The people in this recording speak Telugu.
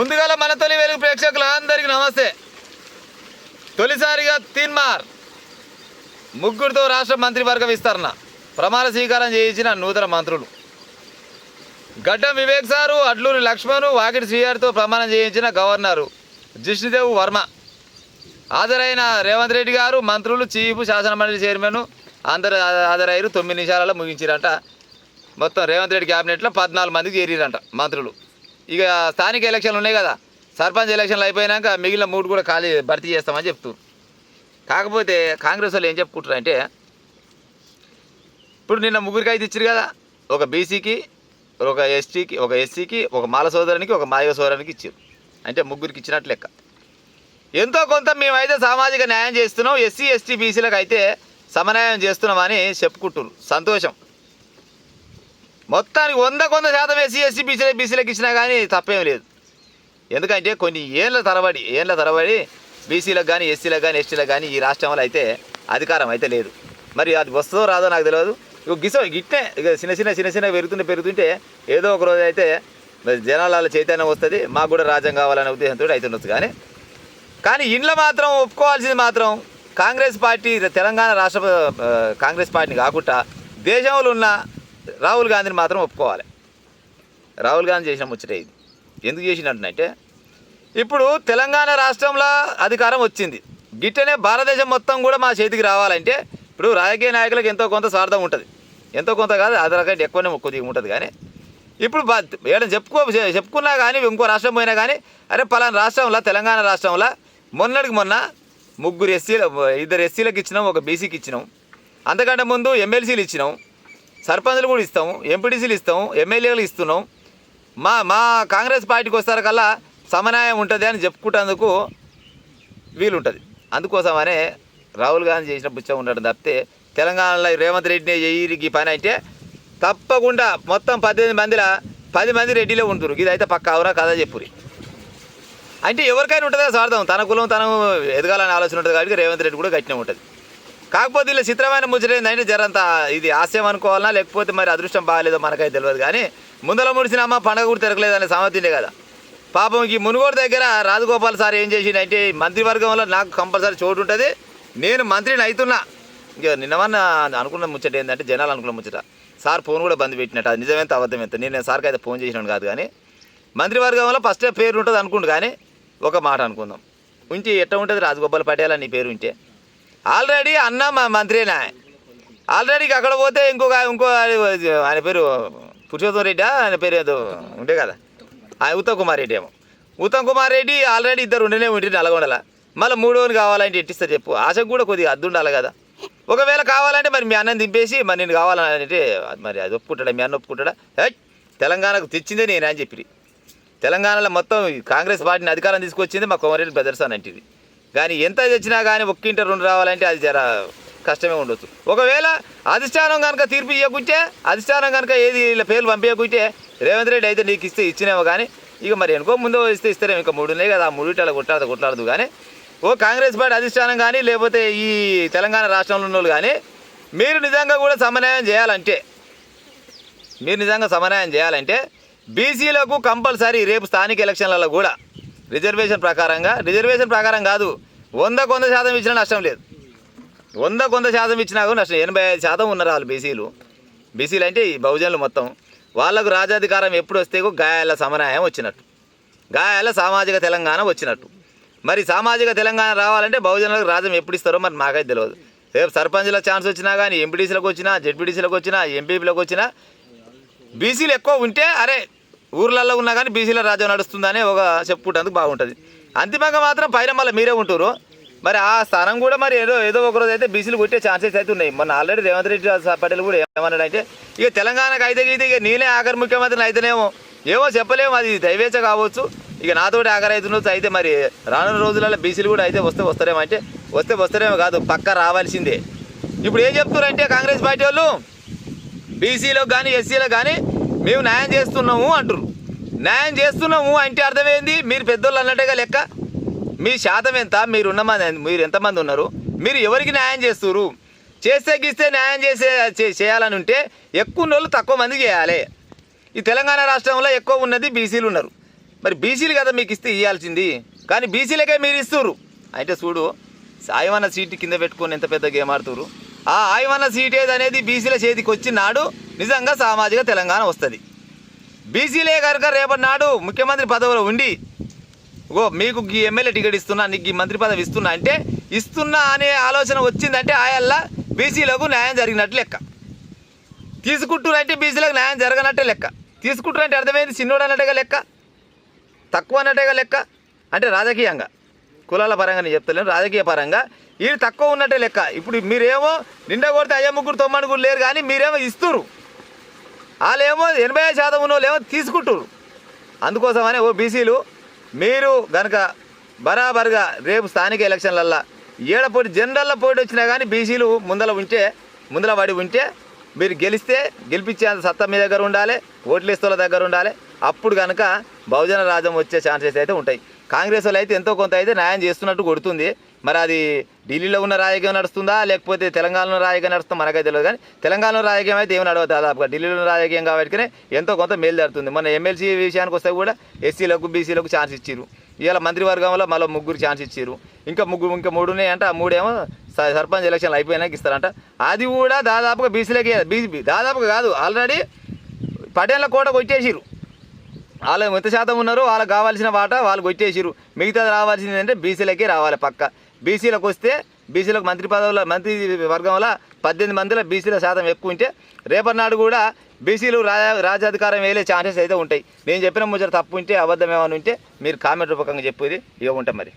ముందుగా మన తొలి వెలుగు ప్రేక్షకులందరికీ నమస్తే. తొలిసారిగా తీన్మార్ ముగ్గురితో రాష్ట్ర మంత్రివర్గ విస్తరణ ప్రమాణ స్వీకారం చేయించిన నూతన మంత్రులు. గడ్డం వివేక్ సారు, అడ్లూరి లక్ష్మణు, వాకిటి శ్రీహరితో ప్రమాణం చేయించిన గవర్నరు జిష్ణుదేవ్ వర్మ. హాజరైన రేవంత్ రెడ్డి గారు, మంత్రులు, చీఫ్, శాసనమండలి చైర్మన్ అందరూ హాజరయ్యారు. 9 నిమిషాలలో ముగించారంట. మొత్తం రేవంత్ రెడ్డి క్యాబినెట్లో 14 మందికి చేరిరంట మంత్రులు. ఇక స్థానిక ఎలక్షన్లు ఉన్నాయి కదా, సర్పంచ్ ఎలక్షన్లు అయిపోయినాక మిగిలిన 3 కూడా ఖాళీ భర్తీ చేస్తామని చెప్తున్నారు. కాకపోతే కాంగ్రెస్ వాళ్ళు ఏం చెప్పుకుంటారు అంటే, ఇప్పుడు నిన్న ముగ్గురికి అయితే ఇచ్చారు కదా, ఒక బీసీకి, ఒక ఎస్టీకి, ఒక ఎస్సీకి, ఒక మాల సోదరునికి, ఒక మాదిగ సోదరునికి ఇచ్చారు. అంటే ముగ్గురికి ఇచ్చినట్లు లెక్క. ఎంతో కొంత మేమైతే సామాజిక న్యాయం చేస్తున్నాం, ఎస్సీ ఎస్టీ బీసీలకు అయితే సమన్యాయం చేస్తున్నామని చెప్పుకుంటున్నారు. సంతోషం. మొత్తానికి 100% ఎస్సీ ఎస్టీ బీసీలకు ఇచ్చినా కానీ తప్పేం లేదు. ఎందుకంటే కొన్ని ఏళ్ళ తరబడి బీసీలకు కానీ, ఎస్సీలకు కానీ, ఎస్టీలకు కానీ ఈ రాష్ట్రంలో అయితే అధికారం అయితే లేదు. మరి అది వస్తుందో రాదో నాకు తెలియదు. ఇక గిట్టే ఇక చిన్న పెరుగుతుంటే ఏదో ఒక రోజు అయితే జనాల చైతన్యం వస్తుంది, మాకు కూడా రాజ్యం కావాలనే ఉద్దేశంతో అవుతుండొచ్చు. కానీ ఇంట్లో మాత్రం ఒప్పుకోవాల్సింది మాత్రం కాంగ్రెస్ పార్టీ, తెలంగాణ రాష్ట్ర కాంగ్రెస్ పార్టీని కాకుండా దేశంలో ఉన్న రాహుల్ గాంధీని మాత్రం ఒప్పుకోవాలి. రాహుల్ గాంధీ చేసిన ముచ్చటే ఇది. ఎందుకు చేసినట్టుంటే, ఇప్పుడు తెలంగాణ రాష్ట్రంలో అధికారం వచ్చింది, గిట్టనే భారతదేశం మొత్తం కూడా మా చేతికి రావాలంటే ఇప్పుడు రాజకీయ నాయకులకు ఎంతో కొంత స్వార్థం ఉంటుంది. ఎంతో కొంత కాదు, అదరకంటే ఎక్కువనే కొద్దిగా ఉంటుంది. కానీ ఇప్పుడు ఏదైనా చెప్పుకున్నా కానీ, ఇంకో రాష్ట్రం పోయినా కానీ, అరే పలానా రాష్ట్రంలో, తెలంగాణ రాష్ట్రంలో మొన్నటికి మొన్న 2 ఎస్సీలకు ఇచ్చినాం, ఒక బీసీకి ఇచ్చినాం. అంతకంటే ముందు ఎమ్మెల్సీలు ఇచ్చినాం, సర్పంచులు కూడా ఇస్తాం, ఎంపీటీసీలు ఇస్తాం, ఎమ్మెల్యేలు ఇస్తున్నాం. మా కాంగ్రెస్ పార్టీకి వస్తారు కల్లా సమన్యాయం ఉంటుంది అని చెప్పుకుంటేందుకు వీలుంటుంది. అందుకోసమనే రాహుల్ గాంధీ చేసిన పుచ్చం ఉండడం తప్పితే, తెలంగాణలో రేవంత్ రెడ్డిని ఈ పని అయితే తప్పకుండా మొత్తం 18 మందిలో 10 మంది రెడ్డిలో ఉంటారు. ఇదైతే పక్క అవునా కదా చెప్పురి. అంటే ఎవరికైనా ఉంటుంది కదా స్వార్థం, తన కులం తను ఎదగాలని ఆలోచన ఉంటుంది. కాబట్టి రేవంత్ రెడ్డి కూడా గట్టినే ఉంటుంది. కాకపోతే ఇలా చిత్రమైన ముచ్చట ఏంటంటే, జరంత ఇది హాస్యం అనుకోవాలన్నా లేకపోతే మరి అదృష్టం బాగాలేదో మనకైతే తెలియదు. కానీ ముందల ముడిసిన అమ్మ పండగ కూడా తిరగలేదనే సామర్థ్యండే కదా. పాపం ఈ మునుగోడు దగ్గర రాజగోపాల్ సార్ ఏం చేసిండంటే, మంత్రివర్గంలో నాకు కంపల్సరీ చోటు ఉంటుంది, నేను మంత్రిని అవుతున్నా. ఇక నిన్నవన్న అనుకున్న ముచ్చట ఏంటంటే, జనాలు అనుకున్న ముచ్చట, సార్ ఫోన్ కూడా బంద్ పెట్టినట్టు. అది నిజమేంత అబద్ధమేంత, నేను సార్కి అయితే ఫోన్ చేసినాను కాదు. కానీ మంత్రివర్గంలో ఫస్టే పేరు ఉంటుంది అనుకుంటు. కానీ ఒక మాట అనుకుందాం, ఉంచి ఎట్లా ఉంటుంది రాజగోపాల్ పటేల్ అని పేరు ఉంటే, ఆల్రెడీ అన్న మా మంత్రినా, ఆల్రెడీకి అక్కడ పోతే ఇంకో ఆయన పేరు పురుషోత్తమ్ రెడ్డి, ఆయన పేరు ఏదో ఉంటే కదా, ఉత్తమ్ కుమార్ రెడ్డి ఏమో. ఉత్తమ్ కుమార్ రెడ్డి ఆల్రెడీ 2 ఉండనే ఉంటుంది నల్గొండల. మళ్ళీ 3వని కావాలంటే ఎట్టిస్తారు చెప్పు? ఆశకు కూడా కొద్దిగా అద్దు ఉండాలి కదా. ఒకవేళ కావాలంటే మరి మీ అన్నం దింపేసి మరి నేను కావాలంటే మరి అది ఒప్పుకుంటాడా, మీ అన్న ఒప్పుకుంటాడా? తెలంగాణకు తెచ్చిందే నేను అని చెప్పి, తెలంగాణలో మొత్తం కాంగ్రెస్ పార్టీని అధికారం తీసుకొచ్చింది మా కోమరెడ్డి బ్రదర్స్ అని అంటుంది. కానీ ఎంత తెచ్చినా కానీ 1 ఇంట 2 రావాలంటే అది జర కష్టమే ఉండొచ్చు. ఒకవేళ అధిష్టానం కనుక తీర్పు ఇవ్వకుంటే, అధిష్టానం కనుక ఏది ఇలా పేర్లు పంపించకుంటే, రేవంత్ రెడ్డి అయితే నీకు ఇస్తే ఇచ్చినేమో. కానీ ఇక మరి ఎనుకో ముందో ఇస్తారేమో. ఇంకా 3 ఉన్నాయి కదా, ఆ 3 అలా కొట్లాడదు. కానీ కాంగ్రెస్ పార్టీ అధిష్టానం కానీ లేకపోతే ఈ తెలంగాణ రాష్ట్రంలో ఉన్న వాళ్ళు కానీ మీరు నిజంగా కూడా సమన్వయం చేయాలంటే బీసీలకు కంపల్సరీ రేపు స్థానిక ఎలక్షన్లలో కూడా రిజర్వేషన్ ప్రకారం కాదు, 100% ఇచ్చినా నష్టం లేదు. 100% ఇచ్చినా కూడా నష్టం. 85% ఉన్నారు వాళ్ళు బీసీలు అంటే ఈ బహుజనులు మొత్తం. వాళ్ళకు రాజ్యాధికారం ఎప్పుడు వస్తే గాయాల సమన్వయం వచ్చినట్టు, గాయాల సామాజిక తెలంగాణ వచ్చినట్టు. మరి సామాజిక తెలంగాణ రావాలంటే బహుజనులకు రాజ్యం ఎప్పుడు ఇస్తారో మరి మాకైతే తెలియదు. రేపు సర్పంచ్ల ఛాన్స్ వచ్చినా కానీ, ఎంపీటీసీలకు వచ్చినా, జెడ్పీటీసీలకు వచ్చినా, ఎంపీపీలకు వచ్చినా బీసీలు ఎక్కువ ఉంటే అరే ఊర్లలో ఉన్నా కానీ బీసీల రాజ్యం నడుస్తుందని ఒక చెప్పుకుంటేందుకు బాగుంటుంది. అంతిమంగా మాత్రం పైన మళ్ళీ మీరే ఉంటారు. మరి ఆ స్థానం కూడా మరి ఏదో ఒక రోజు అయితే బీసీలు కొట్టే ఛాన్సెస్ అయితే ఉన్నాయి. మొన్న ఆల్రెడీ రేవంత్ రెడ్డి పటేల్ కూడా ఏమన్నాడంటే, ఇక తెలంగాణకు అయితే ఇక నేనే ఆఖరి ముఖ్యమంత్రిని అయితేనేమో ఏమో చెప్పలేము, అది దైవేచ్ఛ కావచ్చు. ఇక నాతోటి ఆఖరి అవుతుండొచ్చు. అయితే మరి రానున్న రోజులలో బీసీలు కూడా అయితే వస్తారేమో అంటే వస్తారేమో కాదు, పక్క రావాల్సిందే. ఇప్పుడు ఏం చెప్తున్నారంటే కాంగ్రెస్ పార్టీ వాళ్ళు, బీసీలకు కానీ ఎస్సీలకు కానీ మేము న్యాయం చేస్తున్నాము అంటారు. న్యాయం చేస్తున్నాము అంటే అర్థమైంది, మీరు పెద్దోళ్ళు అన్నట్టుగా లెక్క. మీ శాతం ఎంత, మీరు ఎంతమంది ఉన్నారు, మీరు ఎవరికి న్యాయం చేస్తున్నారు? చేస్తే న్యాయం చేయాలని ఉంటే ఎక్కువ వాళ్ళు తక్కువ మంది చేయాలి. ఈ తెలంగాణ రాష్ట్రంలో ఎక్కువ ఉన్నది బీసీలు ఉన్నారు. మరి బీసీలు కదా మీకు ఇస్తే ఇవ్వాల్సింది, కానీ బీసీలకే మీరు ఇస్తుర్రు. అంటే చూడు, ఆయమన్న సీటు కింద పెట్టుకొని ఎంత పెద్ద గేమ్ ఆడుతుర్రు. ఆ ఆయమన్న సీట్ ఏదనేది బీసీల చేతికి వచ్చినాడు నిజంగా సామాజిక తెలంగాణ వస్తుంది. బీసీలే కనుక రేపటి నాడు ముఖ్యమంత్రి పదవిలో ఉండి మీకు ఈ ఎమ్మెల్యే టికెట్ ఇస్తున్నా, నీకు ఈ మంత్రి పదవి ఇస్తున్నా అంటే ఇస్తున్నా అనే ఆలోచన వచ్చిందంటే ఆయల్లా బీసీలకు న్యాయం జరిగినట్టు లెక్క. తీసుకుంటున్నారంటే బీసీలకు న్యాయం జరగనట్టే లెక్క. తీసుకుంటున్నారంటే అర్థమైంది చిన్నోడు అన్నట్టుగా లెక్క, తక్కువ అన్నట్టుగా లెక్క. అంటే రాజకీయంగా కులాల పరంగా నేను చెప్తలేను, రాజకీయ పరంగా వీళ్ళు తక్కువ ఉన్నట్టే లెక్క. ఇప్పుడు మీరేమో నిండా కొడితే 5 9 లేరు, కానీ మీరేమో ఇస్తురు, వాళ్ళేమో 80% ఉన్న వాళ్ళు ఏమో తీసుకుంటురు. అందుకోసమనే బీసీలు మీరు కనుక బరాబర్గా రేపు స్థానిక ఎలక్షన్లల్లో ఏడపోటీ జనరల్లో పోటీ వచ్చినా కానీ బీసీలు ముందల పడి ఉంటే మీరు గెలిపించేంత సత్తా మీ దగ్గర ఉండాలి, ఓట్లేస్తుల దగ్గర ఉండాలి. అప్పుడు కనుక బహుజన రాజ్యం వచ్చే ఛాన్సెస్ అయితే ఉంటాయి. కాంగ్రెస్ వాళ్ళు అయితే ఎంతో కొంత అయితే న్యాయం చేస్తున్నట్టు కొడుతుంది. మరి అది ఢిల్లీలో ఉన్న రాజకీయం నడుస్తుందా లేకపోతే తెలంగాణలో రాజకీయం నడుస్తుందా మనకైతే తెలియదు. కానీ తెలంగాణలో రాజకీయం అయితే ఏమి నడవదు దాదాపుగా, ఢిల్లీలో రాజకీయం కాబట్టి ఎంతో కొంత మేలు జరుగుతుంది. మన ఎమ్మెల్సీ విషయానికి వస్తే కూడా ఎస్సీలకు బీసీలకు ఛాన్స్ ఇచ్చారు. ఇవాళ మంత్రివర్గంలో మళ్ళీ 3 ఛాన్స్ ఇచ్చారు. ఇంకా 3 ఉన్నాయంట. ఆ 3 ఏమో సర్పంచ్ ఎలక్షన్లు అయిపోయినాక ఇస్తారంట. అది కూడా దాదాపుగా బీసీలకే, దాదాపుగా కాదు ఆల్రెడీ పటేళ్ళ కోట కొట్టేసిరు. వాళ్ళు ఎంత శాతం ఉన్నారో వాళ్ళకి కావాల్సిన వాటా వాళ్ళు కొట్టేసిరు. మిగతాది రావాల్సింది అంటే బీసీలకే రావాలి పక్క. బీసీలకు వస్తే బీసీలకు మంత్రి వర్గంలో 18 మందిలో బీసీల శాతం ఎక్కువ ఉంటే రేపటి నాడు కూడా బీసీలు రాజ్యాధికారం వేలే ఛాన్సెస్ అయితే ఉంటాయి. నేను చెప్పిన ముచ్చట తప్పు ఉంటే అబద్ధం ఏమైనా ఉంటే మీరు కామెంట్ రూపకంగా చెప్పేది ఇక ఉంటాం మరి.